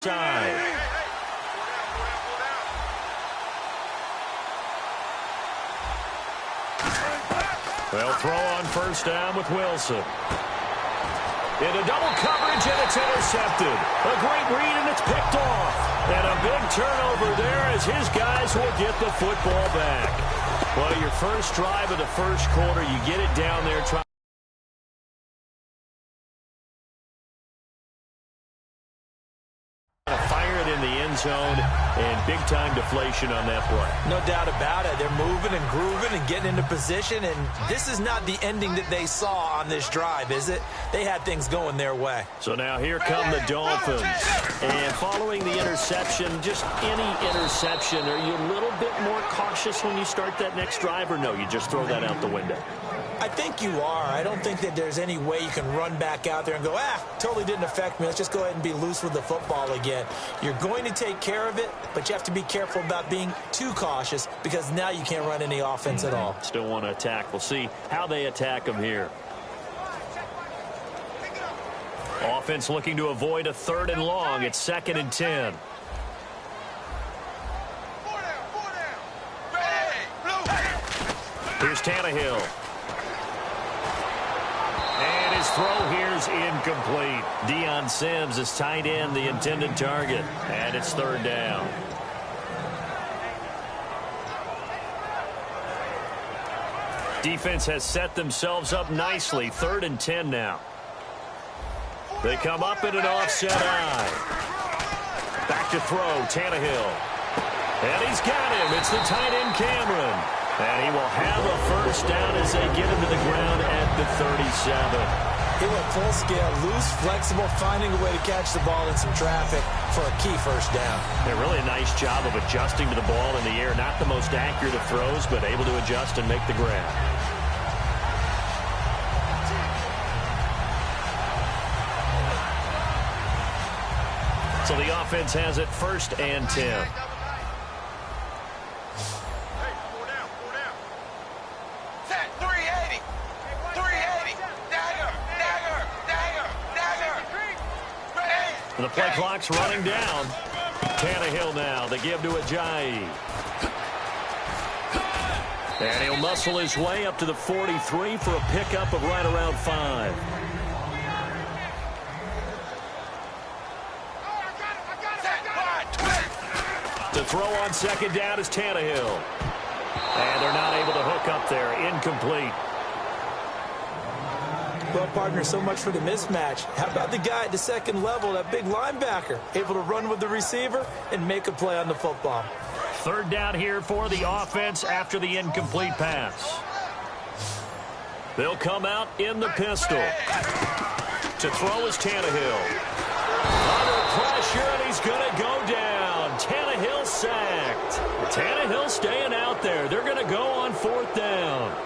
Side. They'll throw on first down with Wilson. Into double coverage, and it's intercepted. A great read, and it's picked off. And a big turnover there as his guys will get the football back. Well, your first drive of the first quarter, you get it down there. Fire it in the end zone, and big-time deflation on that play. No doubt about it. They're moving and grooving and getting into position, and this is not the ending that they saw on this drive, is it? They had things going their way. So now here come the Dolphins. And following the interception, just any interception, are you a little bit more cautious when you start that next drive, or no, you just throw that out the window? I think you are. I don't think that there's any way you can run back out there and go, totally didn't affect me. Let's just go ahead and be loose with the football again. You're going to take care of it, but you have to be careful about being too cautious because now you can't run any offense at all. Still want to attack. We'll see how they attack them here. Offense looking to avoid a 3rd and long. It's 2nd and 10. Here's Tannehill. And his throw here's incomplete. Deion Sims is tight end, the intended target. And it's 3rd down. Defense has set themselves up nicely. 3rd and 10 now. They come up in an offset eye. Back to throw, Tannehill. And he's got him. It's the tight end, Cameron. And he will have a first down as they get him to the ground at the 37. He went full scale, loose, flexible, finding a way to catch the ball in some traffic for a key first down. Yeah, really a nice job of adjusting to the ball in the air. Not the most accurate of throws, but able to adjust and make the grab. So the offense has it 1st and 10. The play clock's running down. Tannehill now. They give to Ajayi. And he'll muscle his way up to the 43 for a pickup of right around 5. To throw on 2nd down is Tannehill. And they're not able to hook up there. Incomplete. Well, partner, so much for the mismatch. How about the guy at the 2nd level, that big linebacker, able to run with the receiver and make a play on the football? 3rd down here for the offense after the incomplete pass. They'll come out in the pistol. To throw is Tannehill. Under pressure, and he's going to go down. Tannehill sacked. Tannehill staying out there. They're going to go on 4th down.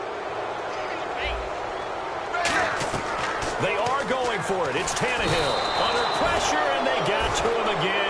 They are going for it. It's Tannehill. Under pressure, and they got to him again.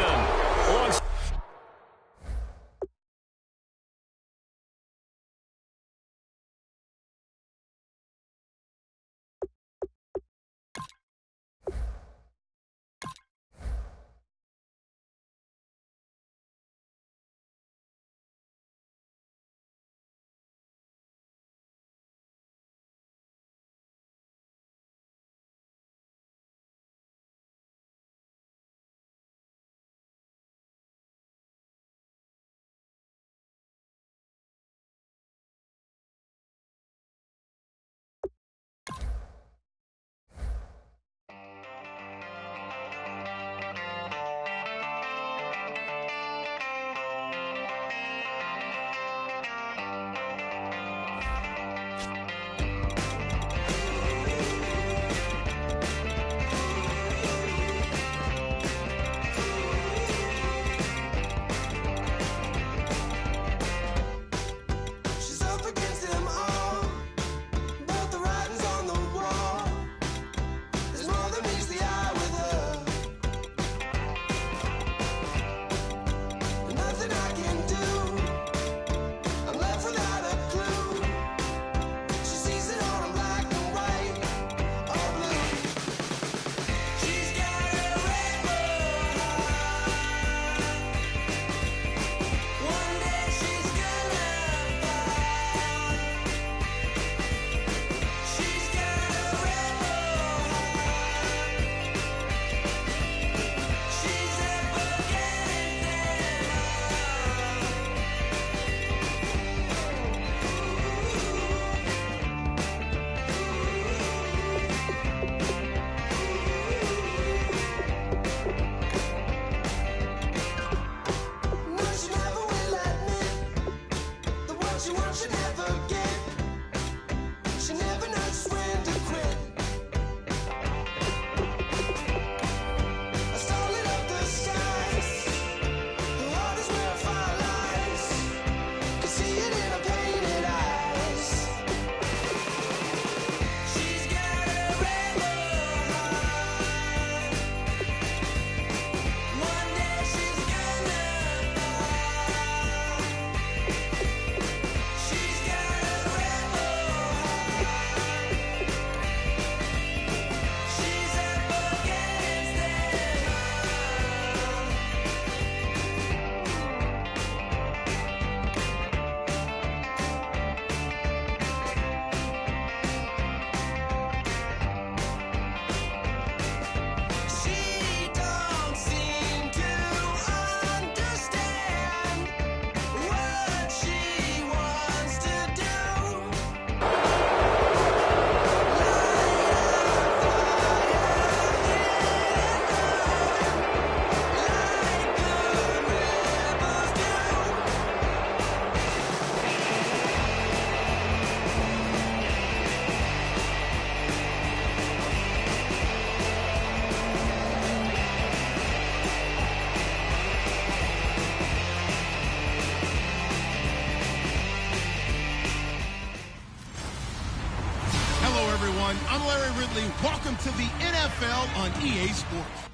officially welcome to the NFL on EA Sports.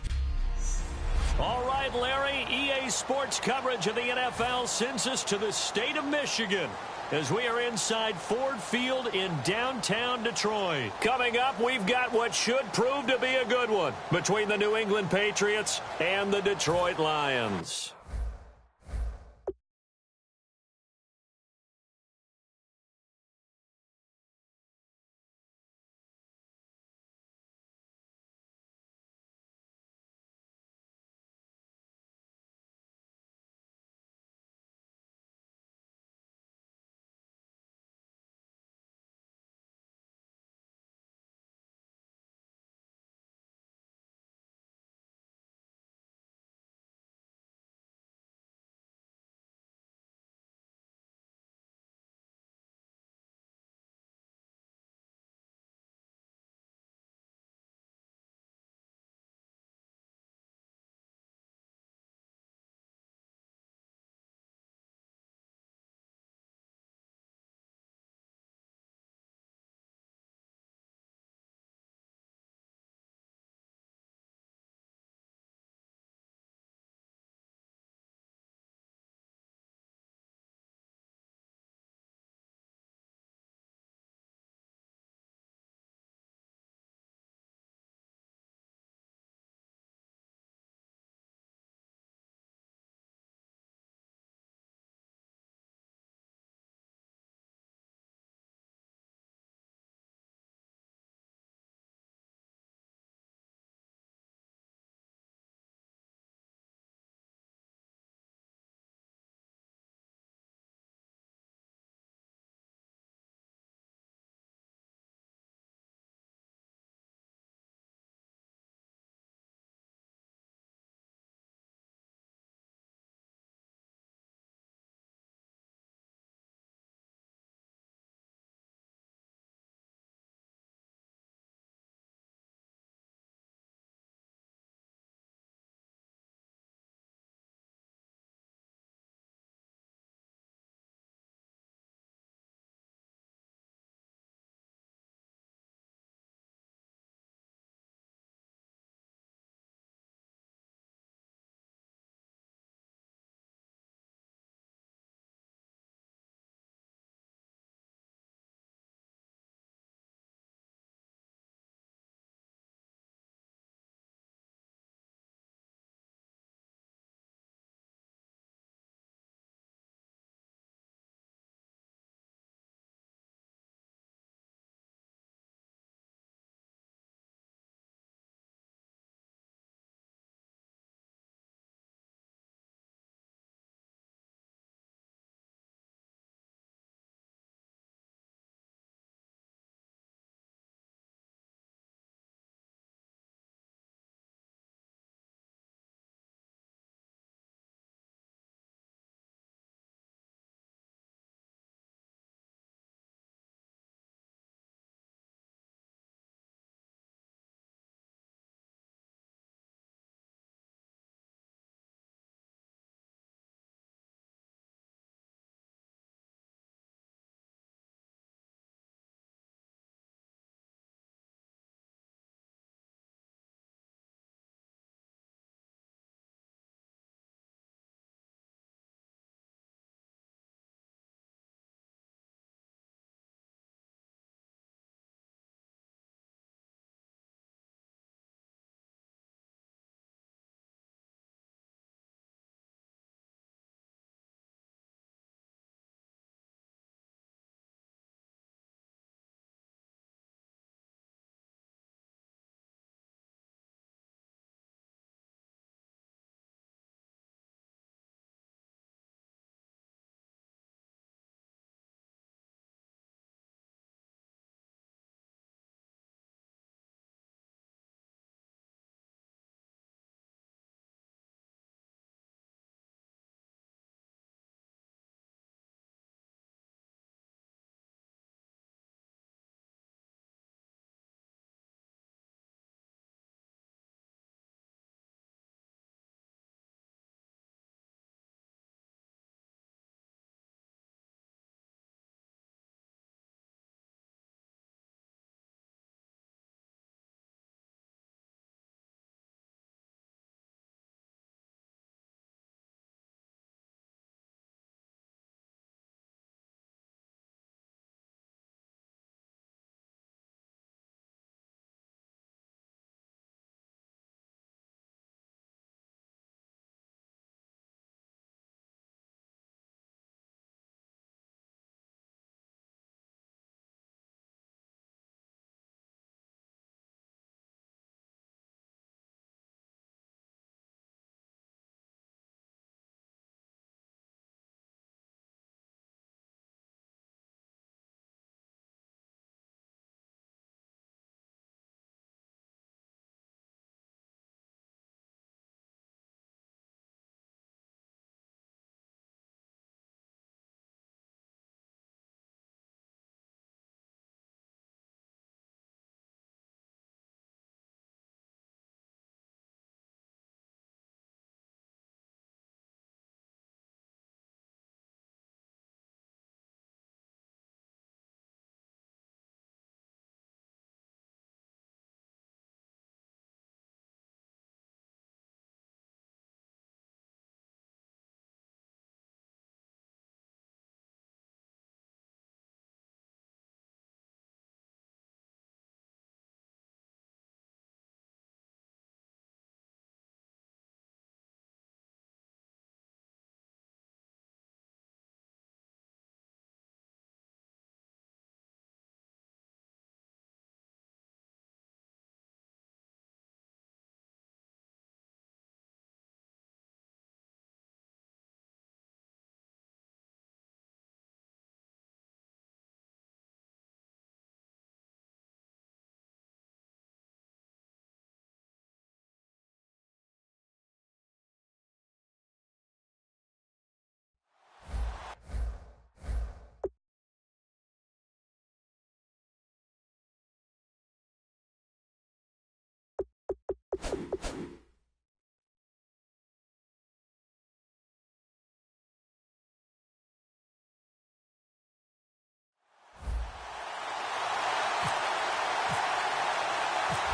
All right, Larry, EA Sports coverage of the NFL sends us to the state of Michigan as we are inside Ford Field in downtown Detroit. Coming up, we've got what should prove to be a good one between the New England Patriots and the Detroit Lions.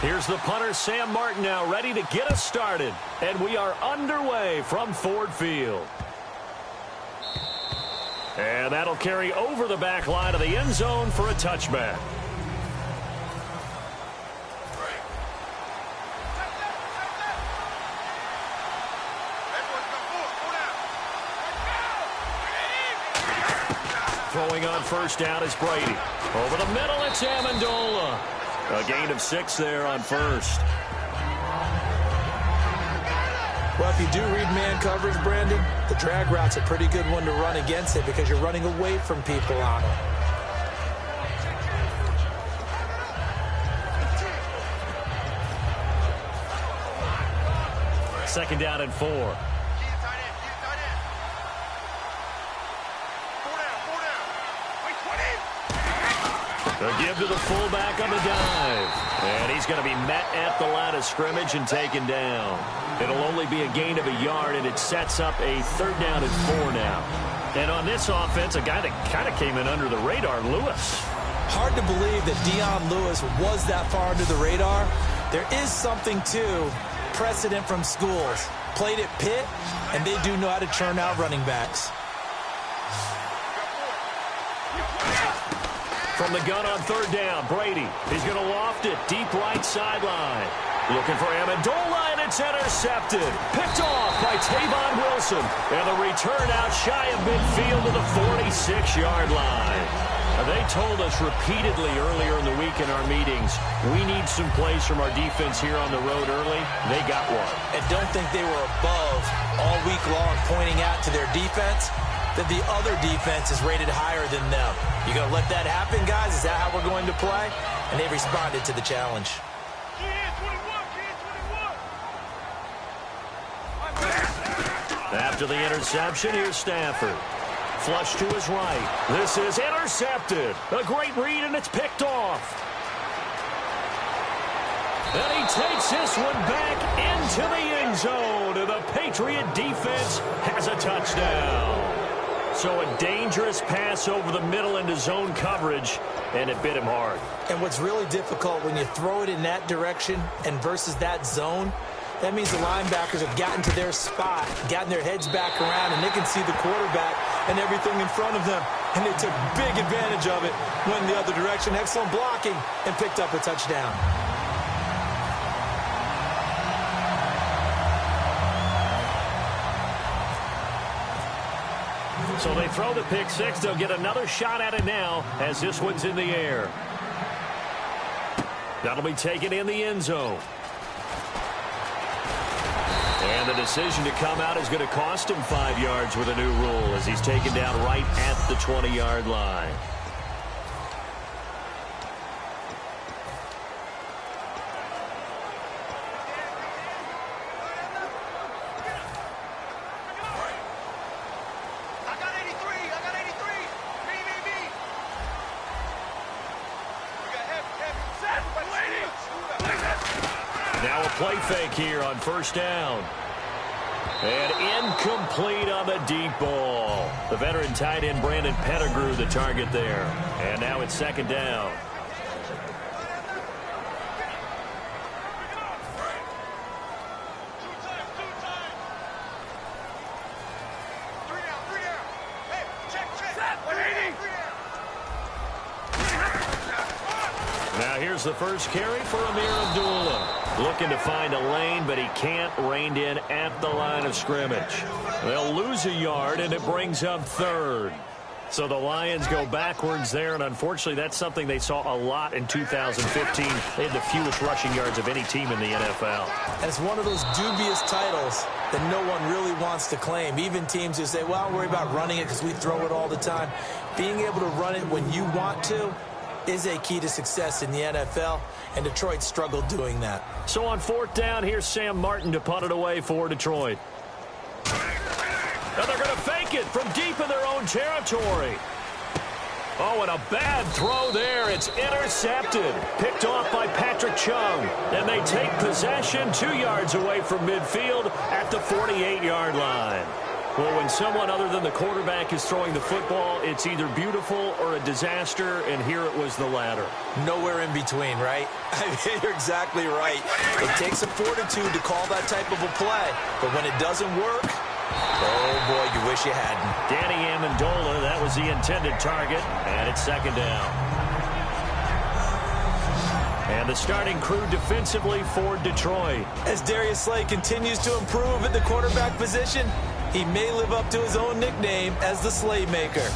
Here's the punter, Sam Martin, now ready to get us started. And we are underway from Ford Field. And that'll carry over the back line of the end zone for a touchback. Throwing on first down is Brady. Over the middle, it's Amendola. A gain of 6 there on first. Well, if you do read man coverage, Brandon, the drag route's a pretty good one to run against it because you're running away from people on it. Second down and 4. The give to the fullback on the dive. And he's going to be met at the line of scrimmage and taken down. It'll only be a gain of a yard, and it sets up a third down and 4 now. And on this offense, a guy that kind of came in under the radar, Lewis. Hard to believe that Dion Lewis was that far under the radar. There is something to precedent from schools. Played at Pitt, and they do know how to churn out running backs. From the gun on third down, Brady. He's going to loft it deep right sideline. Looking for Amendola, and it's intercepted. Picked off by Tavon Wilson. And the return out shy of midfield to the 46-yard line. They told us repeatedly earlier in the week in our meetings, we need some plays from our defense here on the road early. They got one. And don't think they were above all week long pointing out to their defense that the other defense is rated higher than them. You going to let that happen, guys? Is that how we're going to play? And they responded to the challenge. After the interception, here's Stafford. Flush to his right. This is intercepted. A great read, and it's picked off. And he takes this one back into the end zone, and the Patriot defense has a touchdown. So a dangerous pass over the middle into zone coverage, and it bit him hard. And what's really difficult when you throw it in that direction and versus that zone, that means the linebackers have gotten to their spot, gotten their heads back around, and they can see the quarterback and everything in front of them. And they took big advantage of it, went in the other direction, excellent blocking, and picked up a touchdown. So they throw the pick six. They'll get another shot at it now as this one's in the air. That'll be taken in the end zone. And the decision to come out is going to cost him 5 yards with a new rule as he's taken down right at the 20-yard line. Now a play fake here on first down. And incomplete on the deep ball. The veteran tight end Brandon Pettigrew the target there. And now it's second down. Now here's the first carry for Amir Abdullah. Looking to find a lane, but he can't. Reined in at the line of scrimmage. They'll lose a yard, and it brings up third. So the Lions go backwards there, and unfortunately that's something they saw a lot in 2015. They had the fewest rushing yards of any team in the NFL. And it's one of those dubious titles that no one really wants to claim. Even teams who say, well, I'll worry about running it because we throw it all the time. Being able to run it when you want to is a key to success in the NFL, and Detroit struggled doing that. So on fourth down, here's Sam Martin to punt it away for Detroit. And they're going to fake it from deep in their own territory. Oh, and a bad throw there. It's intercepted. Picked off by Patrick Chung. And they take possession 2 yards away from midfield at the 48-yard line. Well, when someone other than the quarterback is throwing the football, it's either beautiful or a disaster, and here it was the latter. Nowhere in between, right? I mean, you're exactly right. It takes some fortitude to call that type of a play, but when it doesn't work, oh, boy, you wish you hadn't. Danny Amendola, that was the intended target, and it's second down. And the starting crew defensively for Detroit. As Darius Slay continues to improve at the quarterback position, he may live up to his own nickname as the Slaymaker.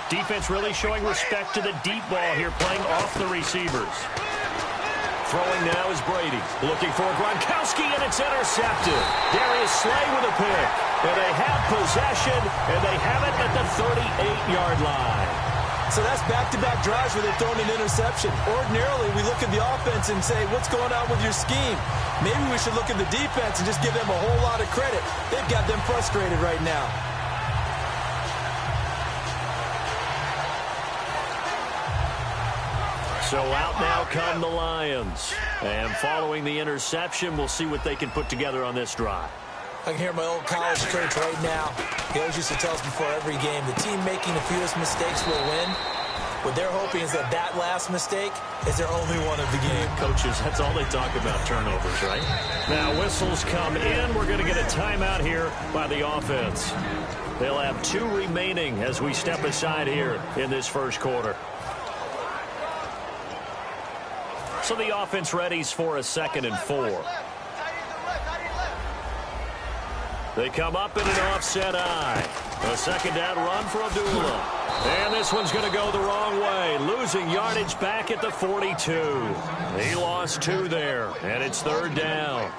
Defense really showing respect to the deep ball here, playing off the receivers. Throwing now is Brady. Looking for Gronkowski, and it's intercepted. Darius Slay with a pick. And they have possession, and they have it at the 38-yard line. So that's back-to-back drives where they've thrown an interception. Ordinarily, we look at the offense and say, what's going on with your scheme? Maybe we should look at the defense and just give them a whole lot of credit. They've got them frustrated right now. So out now come the Lions. And following the interception, we'll see what they can put together on this drive. I can hear my old college coach right now. He always used to tell us before every game, the team making the fewest mistakes will win. What they're hoping is that that last mistake is their only one of the game. Coaches, that's all they talk about, turnovers, right? Now whistles come in. We're going to get a timeout here by the offense. They'll have 2 remaining as we step aside here in this first quarter. So the offense readies for a 2nd and 4. They come up in an offset eye. A second down run for Abdullah. And this one's going to go the wrong way. Losing yardage back at the 42. He lost 2 there, and it's 3rd down.